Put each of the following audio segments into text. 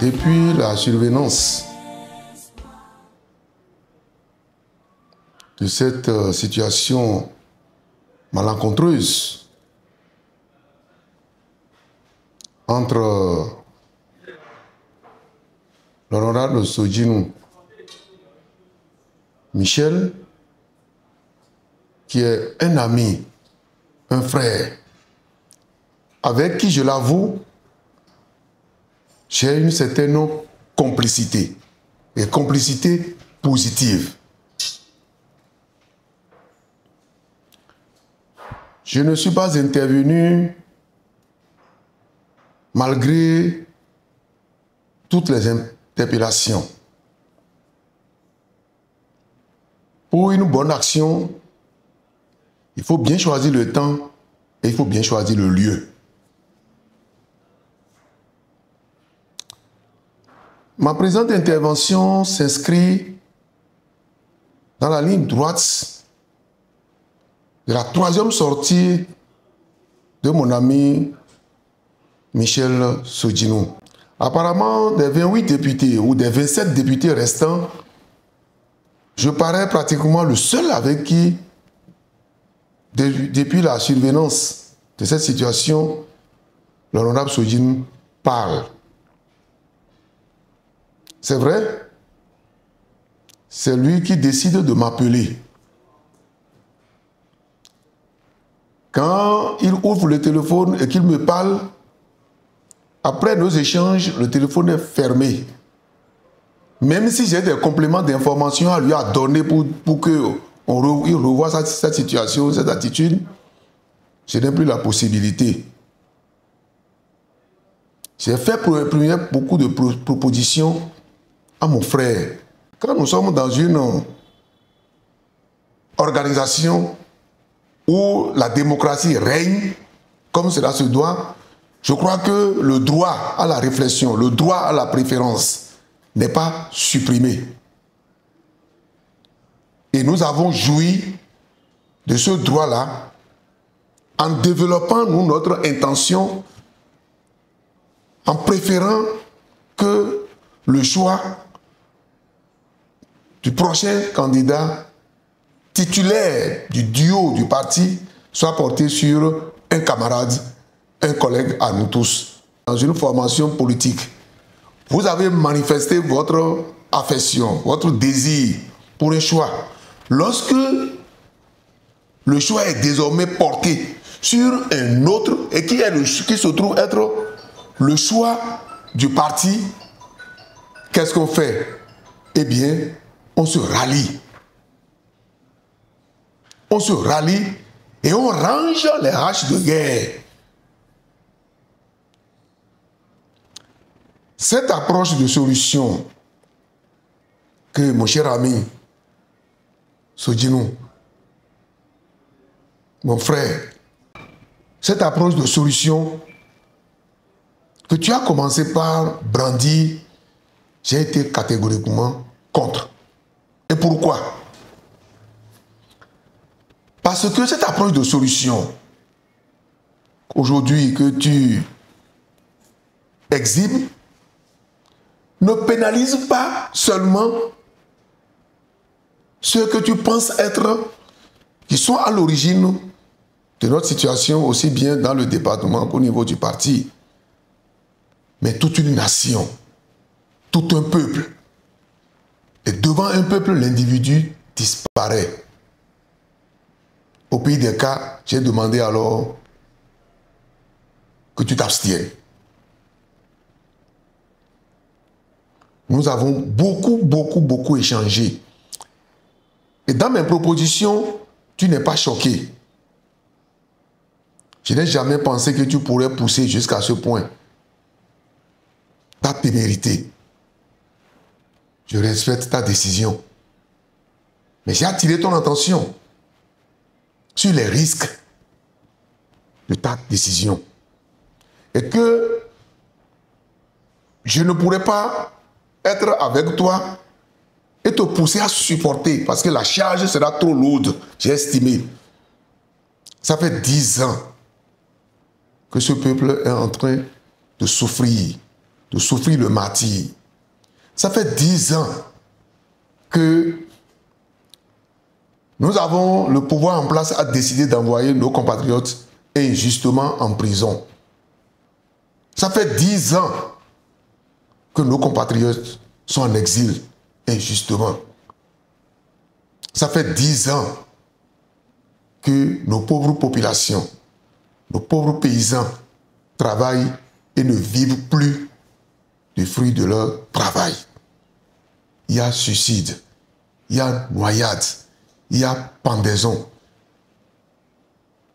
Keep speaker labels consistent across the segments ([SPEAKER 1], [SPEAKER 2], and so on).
[SPEAKER 1] Depuis la survenance de cette situation malencontreuse entre l'honorable Sojinu Michel, qui est un ami, un frère, avec qui, je l'avoue, j'ai une certaine complicité, et complicité positive. Je ne suis pas intervenu malgré toutes les interpellations. Pour une bonne action, il faut bien choisir le temps et il faut bien choisir le lieu. Ma présente intervention s'inscrit dans la ligne droite de la troisième sortie de mon ami Michel Sojinu. Apparemment, des 28 députés ou des 27 députés restants, je parais pratiquement le seul avec qui, depuis la survenance de cette situation, l'honorable Sojinu parle. C'est vrai, c'est lui qui décide de m'appeler. Quand il ouvre le téléphone et qu'il me parle, après nos échanges, le téléphone est fermé. Même si j'ai des compléments d'information à lui donner pour qu'il revoie cette situation, cette attitude, je n'ai plus la possibilité. J'ai fait beaucoup de propositions à mon frère. Quand nous sommes dans une organisation où la démocratie règne, comme cela se doit, je crois que le droit à la réflexion, le droit à la préférence n'est pas supprimé. Et nous avons joui de ce droit-là en développant, nous, notre intention, en préférant que le choix du prochain candidat titulaire du duo du parti soit porté sur un camarade, un collègue à nous tous. Dans une formation politique, vous avez manifesté votre affection, votre désir pour un choix. Lorsque le choix est désormais porté sur un autre et qui se trouve être le choix du parti, qu'est-ce qu'on fait? Eh bien, on se rallie. On se rallie et on range les haches de guerre. Cette approche de solution que mon cher ami Sojinu, mon frère, cette approche de solution que tu as commencé par brandir, j'ai été catégoriquement contre. Et pourquoi? Parce que cette approche de solution, aujourd'hui que tu exhibes, ne pénalise pas seulement ceux que tu penses être, qui sont à l'origine de notre situation, aussi bien dans le département qu'au niveau du parti, mais toute une nation, tout un peuple. Et devant un peuple, l'individu disparaît. Au pays des cas, j'ai demandé alors que tu t'abstiennes. Nous avons beaucoup échangé. Et dans mes propositions, tu n'es pas choqué. Je n'ai jamais pensé que tu pourrais pousser jusqu'à ce point. Ta témérité. Je respecte ta décision. Mais j'ai attiré ton attention sur les risques de ta décision. Et que je ne pourrais pas être avec toi et te pousser à supporter parce que la charge sera trop lourde, j'ai estimé. Ça fait 10 ans que ce peuple est en train de souffrir de souffrir le martyre. Ça fait 10 ans que nous avons le pouvoir en place à décider d'envoyer nos compatriotes injustement en prison. Ça fait 10 ans que nos compatriotes sont en exil injustement. Ça fait 10 ans que nos pauvres populations, nos pauvres paysans travaillent et ne vivent plus des fruits de leur travail. Il y a suicide, il y a noyade, il y a pendaison.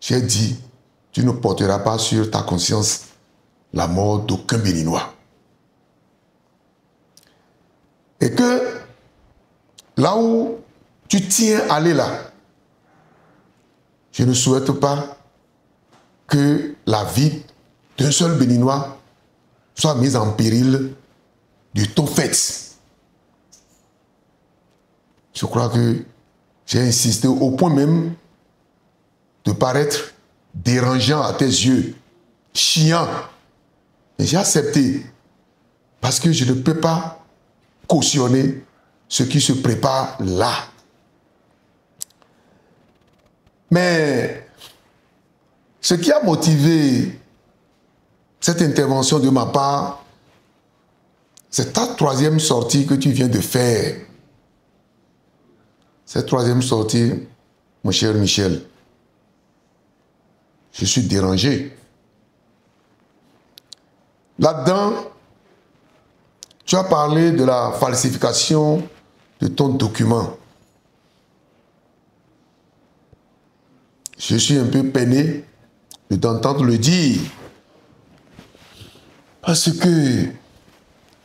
[SPEAKER 1] J'ai dit, tu ne porteras pas sur ta conscience la mort d'aucun Béninois. Et que là où tu tiens à aller là, je ne souhaite pas que la vie d'un seul Béninois soit mise en péril de ton fait. Je crois que j'ai insisté au point même de paraître dérangeant à tes yeux, chiant. Et j'ai accepté parce que je ne peux pas cautionner ce qui se prépare là. Mais ce qui a motivé cette intervention de ma part, c'est ta troisième sortie que tu viens de faire. Cette troisième sortie, mon cher Michel, je suis dérangé. Là-dedans, tu as parlé de la falsification de ton document. Je suis un peu peiné de t'entendre le dire. Parce que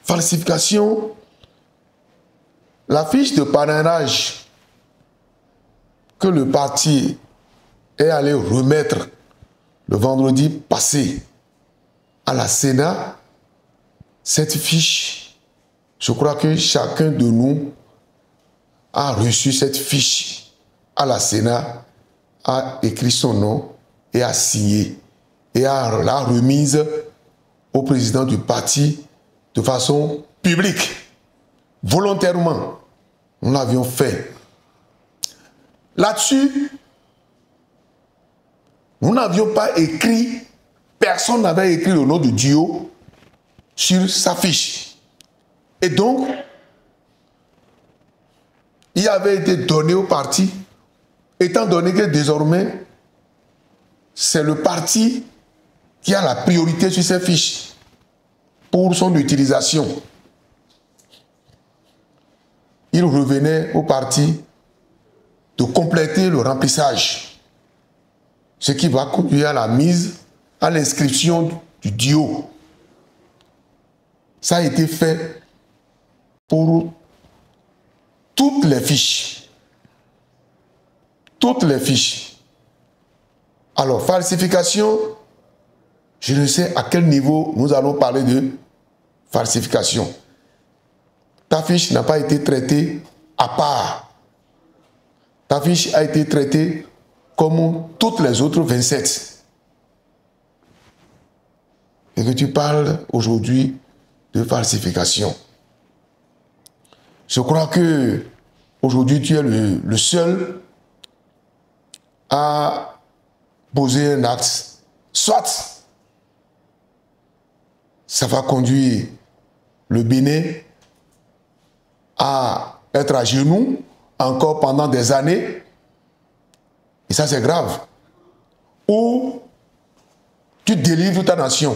[SPEAKER 1] falsification, la fiche de parrainage que le parti est allé remettre le vendredi passé à la Sénat, cette fiche, je crois que chacun de nous a reçu cette fiche à la Sénat, a écrit son nom et a signé et a la remise au président du parti de façon publique, volontairement. Nous l'avions fait. Là-dessus, nous n'avions pas écrit, personne n'avait écrit le nom de Dio sur sa fiche. Et donc, il avait été donné au parti, étant donné que désormais, c'est le parti qui a la priorité sur ces fiches pour son utilisation. Il revenait au parti de compléter le remplissage, ce qui va conduire à la mise, à l'inscription du Dio. Ça a été fait pour toutes les fiches. Toutes les fiches. Alors, falsification, je ne sais à quel niveau nous allons parler de falsification. Ta fiche n'a pas été traitée à part. Ta fiche a été traitée comme toutes les autres 27. Et que tu parles aujourd'hui de falsification. Je crois que aujourd'hui tu es le seul à poser un acte. Soit ça va conduire le Bénin à être à genoux encore pendant des années, et ça c'est grave, ou tu délivres ta nation.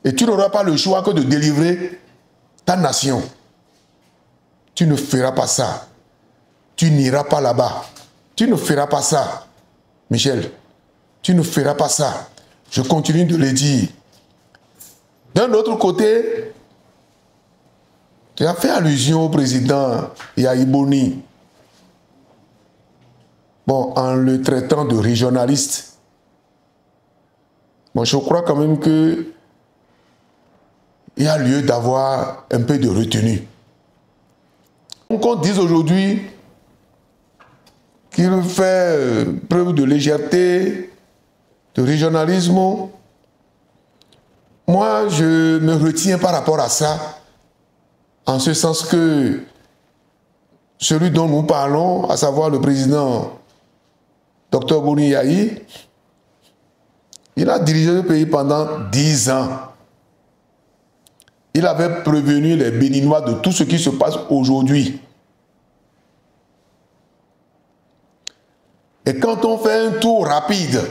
[SPEAKER 1] Et tu n'auras pas le choix que de délivrer ta nation. Tu ne feras pas ça. Tu n'iras pas là-bas. Tu ne feras pas ça, Michel. Tu ne feras pas ça. Je continue de le dire. D'un autre côté, tu as fait allusion au président Yahi Boni. Bon, en le traitant de régionaliste. Bon, je crois quand même que il y a lieu d'avoir un peu de retenue. Donc on dit aujourd'hui qu'il fait preuve de légèreté, de régionalisme. moi, je me retiens par rapport à ça, en ce sens que celui dont nous parlons, à savoir le président Dr Boni Yayi, il a dirigé le pays pendant 10 ans. Il avait prévenu les Béninois de tout ce qui se passe aujourd'hui. Et quand on fait un tour rapide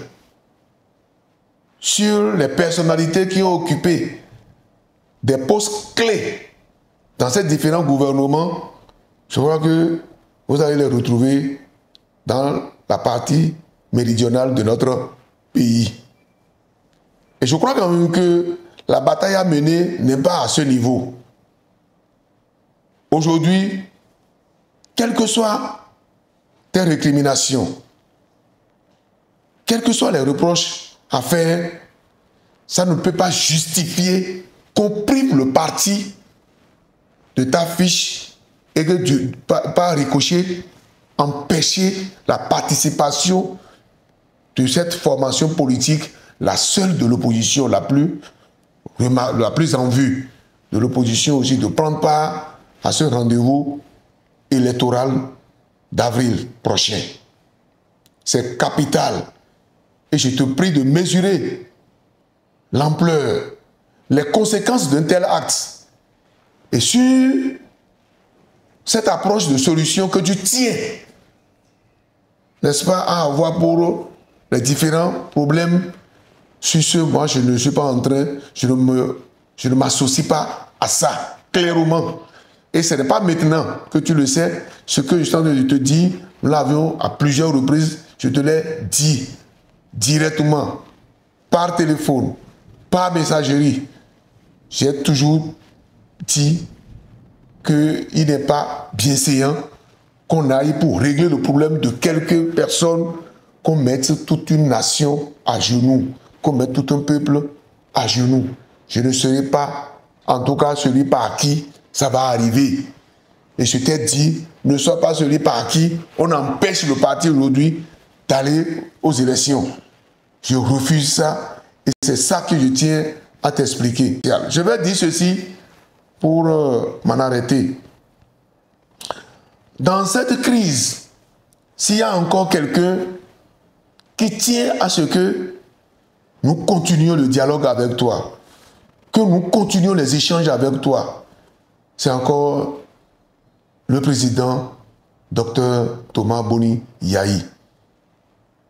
[SPEAKER 1] sur les personnalités qui ont occupé des postes clés dans ces différents gouvernements, je crois que vous allez les retrouver dans la partie méridionale de notre pays. Et je crois quand même que la bataille à mener n'est pas à ce niveau. Aujourd'hui, quelles que soient tes récriminations, quels que soient les reproches à faire, ça ne peut pas justifier qu'on prive le parti de ta fiche et que par ricochet, empêcher la participation de cette formation politique, la seule de l'opposition, la plus en vue de l'opposition aussi, de prendre part à ce rendez-vous électoral d'avril prochain. C'est capital. Et je te prie de mesurer l'ampleur, les conséquences d'un tel acte. Et sur cette approche de solution que tu tiens, n'est-ce pas, à avoir pour les différents problèmes. Sur ce, moi, je ne suis pas en train, je ne m'associe pas à ça, clairement. Et ce n'est pas maintenant que tu le sais, ce que je suis en train de te dire, nous l'avions à plusieurs reprises, je te l'ai dit directement, par téléphone, par messagerie. J'ai toujours dit qu'il n'est pas bienséant qu'on aille pour régler le problème de quelques personnes, qu'on mette toute une nation à genoux, qu'on mette tout un peuple à genoux. Je ne serai pas, en tout cas, celui par qui ça va arriver. Et je t'ai dit, ne sois pas celui par qui on empêche le parti aujourd'hui d'aller aux élections. Je refuse ça et c'est ça que je tiens à t'expliquer. Je vais dire ceci pour m'en arrêter. Dans cette crise, s'il y a encore quelqu'un qui tient à ce que nous continuions le dialogue avec toi, que nous continuions les échanges avec toi, c'est encore le président Dr Thomas Boni Yayi.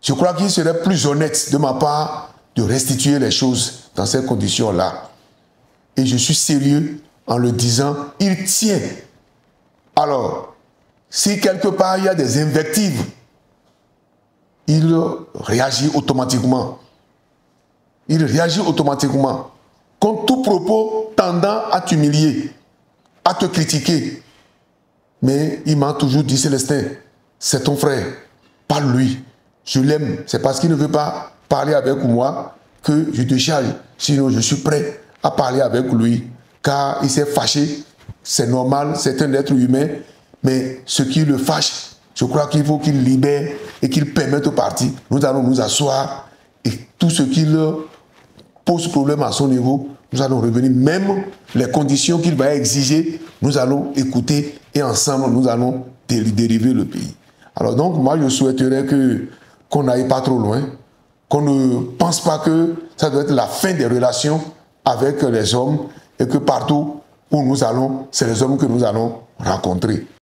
[SPEAKER 1] Je crois qu'il serait plus honnête de ma part de restituer les choses dans ces conditions-là. Et je suis sérieux en le disant, il tient. Alors, si quelque part il y a des invectives, il réagit automatiquement. Il réagit automatiquement contre tout propos tendant à t'humilier, à te critiquer. Mais il m'a toujours dit, Célestin, c'est ton frère, parle-lui. Je l'aime, c'est parce qu'il ne veut pas parler avec moi que je te charge. Sinon, je suis prêt à parler avec lui, car il s'est fâché. C'est normal, c'est un être humain, mais ce qui le fâche, je crois qu'il faut qu'il libère et qu'il permette au parti. Nous allons nous asseoir et tout ce qui pose problème à son niveau, nous allons revenir. Même les conditions qu'il va exiger, nous allons écouter et ensemble, nous allons dériver le pays. Alors donc, moi, je souhaiterais qu'on n'aille pas trop loin, qu'on ne pense pas que ça doit être la fin des relations avec les hommes et que partout où nous allons, c'est les hommes que nous allons rencontrer.